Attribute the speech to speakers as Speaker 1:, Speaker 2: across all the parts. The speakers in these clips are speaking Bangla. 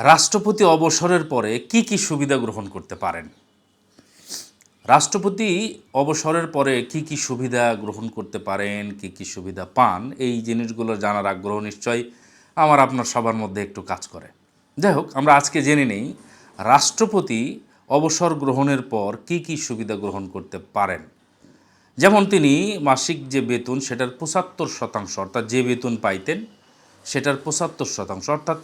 Speaker 1: রাষ্ট্রপতি অবসরের পরে কি কি সুবিধা গ্রহণ করতে পারেন? রাষ্ট্রপতি অবসরের পরে কি কি সুবিধা গ্রহণ করতে পারেন, কি কি সুবিধা পান, এই জিনিসগুলো জানার আগ্রহ নিশ্চয়ই আমার আপনার সবার মধ্যে একটু কাজ করে। যাই হোক, আমরা আজকে জেনে নেই রাষ্ট্রপতি অবসর গ্রহণের পর কি কি সুবিধা গ্রহণ করতে পারেন। যেমন তিনি মাসিক যে বেতন সেটার ৭৫%, অর্থাৎ যে বেতন পাইতেন সেটার ৭৫%, অর্থাৎ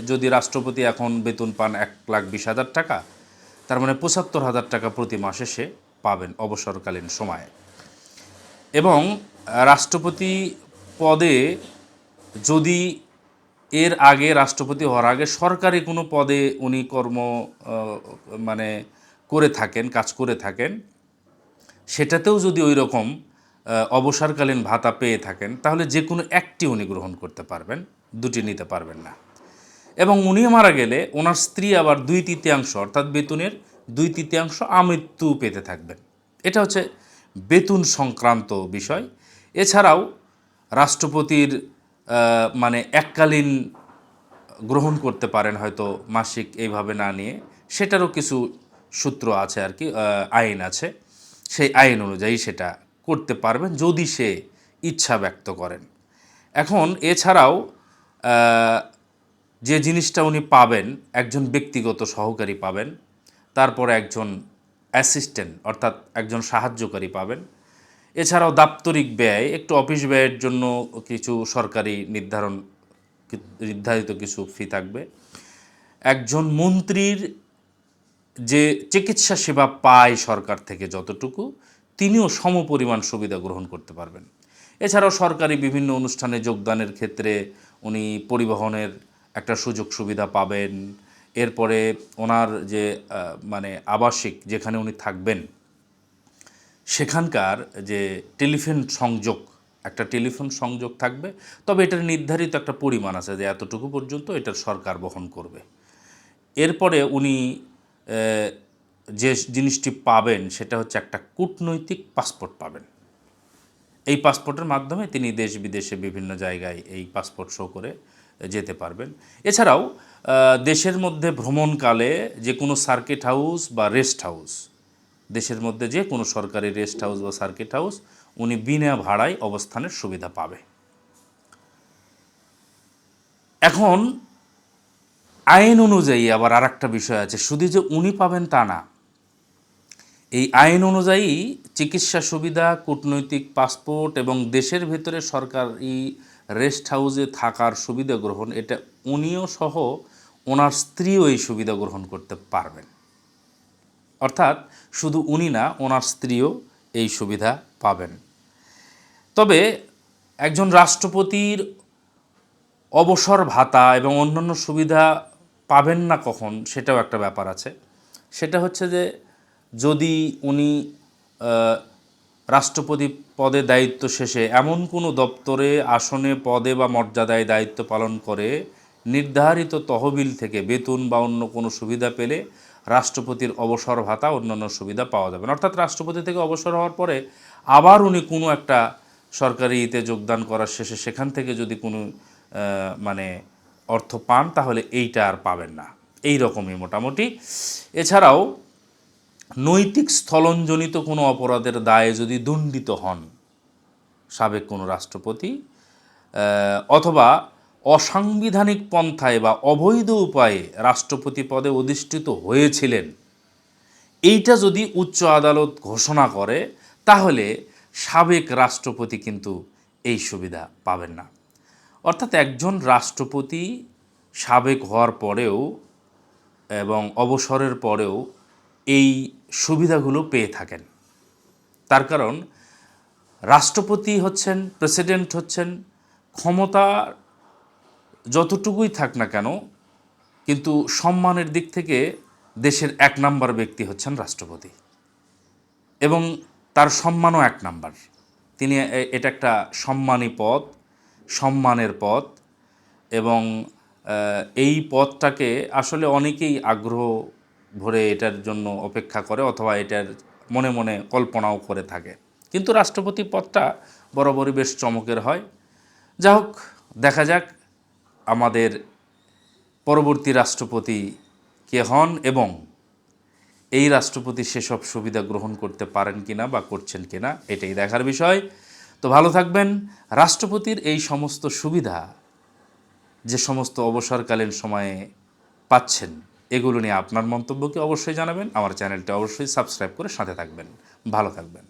Speaker 1: যদি রাষ্ট্রপতি এখন বেতন পান ১,২০,০০০ টাকা, তার মানে ৭৫,০০০ টাকা প্রতি মাসে সে পাবেন অবসরকালীন সময়ে। এবং রাষ্ট্রপতি পদে যদি এর আগে, রাষ্ট্রপতি হওয়ার আগে সরকারি কোনো পদে উনি মানে করে থাকেন, কাজ করে থাকেন, সেটাতেও যদি ওই রকম অবসরকালীন ভাতা পেয়ে থাকেন, তাহলে যে কোনো একটি উনি গ্রহণ করতে পারবেন, দুটি নিতে পারবেন না। এবং উনি মারা গেলে ওনার স্ত্রী আবার ২/৩ অর্থাৎ বেতনের ২/৩ আমৃত্যু পেতে থাকবেন। এটা হচ্ছে বেতন সংক্রান্ত বিষয়। এছাড়াও রাষ্ট্রপতির মানে এককালীন গ্রহণ করতে পারেন হয়তো মাসিক এইভাবে না নিয়ে, সেটারও কিছু সূত্র আছে আর কি, আইন আছে। সেই আইন অনুযায়ী সেটা করতে পারবেন যদি সে ইচ্ছা ব্যক্ত করেন। এখন এছাড়াও যে জিনিসটা উনি পাবেন, একজন ব্যক্তিগত সহকারী পাবেন, তারপরে একজন অ্যাসিস্ট্যান্ট অর্থাৎ একজন সাহায্যকারী পাবেন। এছাড়াও দাপ্তরিক ব্যয়, একটু অফিস ব্যয়ের জন্য কিছু সরকারি নির্ধারিত কিছু ফি থাকবে। একজন মন্ত্রীর যে চিকিৎসা সেবা পায় সরকার থেকে যতটুকু, তিনিও সমপরিমাণ সুবিধা গ্রহণ করতে পারবেন। এছাড়াও সরকারি বিভিন্ন অনুষ্ঠানে যোগদানের ক্ষেত্রে উনি পরিবহনের একটা সুযোগ সুবিধা পাবেন। এরপরে ওনার যে মানে আবাসিক যেখানে উনি থাকবেন সেখানকার যে টেলিফোন সংযোগ থাকবে, তবে এটার নির্ধারিত একটা পরিমাণ আছে যে এতটুকু পর্যন্ত এটার সরকার বহন করবে। এরপরে উনি যে জিনিসটি পাবেন সেটা হচ্ছে একটা কূটনৈতিক পাসপোর্ট পাবেন। এই পাসপোর্টের মাধ্যমে তিনি দেশ বিদেশে বিভিন্ন জায়গায় এই পাসপোর্ট শো করে যেতে পারবেন। এছাড়াও দেশের মধ্যে ভ্রমণকালে যে কোনো সার্কিট হাউস বা রেস্ট হাউস, দেশের মধ্যে যে কোনো সরকারি রেস্ট হাউস বা সার্কিট হাউস উনি বিনা ভাড়ায় অবস্থানের সুবিধা পাবে। এখন আইন অনুযায়ী আবার আর একটা বিষয় আছে, শুধু যে উনি পাবেন তা না। এই আইন অনুযায়ী চিকিৎসা সুবিধা, কূটনৈতিক পাসপোর্ট এবং দেশের ভেতরে সরকারি রেস্ট হাউসে থাকার সুবিধা গ্রহণ, এটা উনিও সহ ওনার স্ত্রীও এই সুবিধা গ্রহণ করতে পারবেন। অর্থাৎ শুধু উনি না, ওনার স্ত্রীও এই সুবিধা পাবেন। তবে একজন রাষ্ট্রপতির অবসর ভাতা এবং অন্যান্য সুবিধা পাবেন না কখন, সেটাও একটা ব্যাপার আছে। সেটা হচ্ছে যে যদি উনি রাষ্ট্রপতি পদে দায়িত্ব শেষে এমন কোনো দপ্তরে, আসনে, পদে বা মর্যাদায় দায়িত্ব পালন করে নির্ধারিত তহবিল থেকে বেতন বা অন্য কোনো সুবিধা পেলে রাষ্ট্রপতির অবসর ভাতা, অন্যান্য সুবিধা পাওয়া যাবে না। অর্থাৎ রাষ্ট্রপতি থেকে অবসর হওয়ার পরে আবার উনি কোনো একটা সরকারিতে যোগদান করার শেষে সেখান থেকে যদি কোনো মানে অর্থ পান, তাহলে এইটা আর পাবেন না। এই রকমই মোটামুটি। এছাড়াও নৈতিক স্থলনজনিত কোনো অপরাধের দায়ে যদি দণ্ডিত হন সাবেক কোনো রাষ্ট্রপতি, অথবা অসাংবিধানিক পন্থায় বা অবৈধ উপায়ে রাষ্ট্রপতি পদে অধিষ্ঠিত হয়েছিলেন, এইটা যদি উচ্চ আদালত ঘোষণা করে, তাহলে সাবেক রাষ্ট্রপতি কিন্তু এই সুবিধা পাবেন না। অর্থাৎ একজন রাষ্ট্রপতি সাবেক হওয়ার পরেও এবং অবসরের পরেও এই সুবিধাগুলো পেয়ে থাকেন। তার কারণ রাষ্ট্রপতি হচ্ছেন, প্রেসিডেন্ট হচ্ছেন, ক্ষমতা যতটুকুই থাক না কেন, কিন্তু সম্মানের দিক থেকে দেশের ১ নাম্বার ব্যক্তি হচ্ছেন রাষ্ট্রপতি, এবং তার সম্মানও ১ নাম্বার। এটা একটা সম্মানী পদ, সম্মানের পদ, এবং এই পদটাকে আসলে অনেকেই আগ্রহ ভরে এটার জন্য অপেক্ষা করে, অথবা এটার মনে মনে কল্পনাও করে থাকে। কিন্তু রাষ্ট্রপতি পদটা বরাবরই বেশ চমকের হয়। যা হোক, দেখা যাক আমাদের পরবর্তী রাষ্ট্রপতি কে হন এবং এই রাষ্ট্রপতি সেসব সুবিধা গ্রহণ করতে পারেন কিনা বা করছেন কিনা এটাই দেখার বিষয়। তো ভালো থাকবেন। রাষ্ট্রপতির এই সমস্ত সুবিধা যে সমস্ত অবসরকালীন সময়ে পাচ্ছেন এগুলো নিয়ে আপনার মন্তব্যকে অবশ্যই জানাবেন। আমার চ্যানেলটি অবশ্যই সাবস্ক্রাইব করে সাথে থাকবেন। ভালো থাকবেন।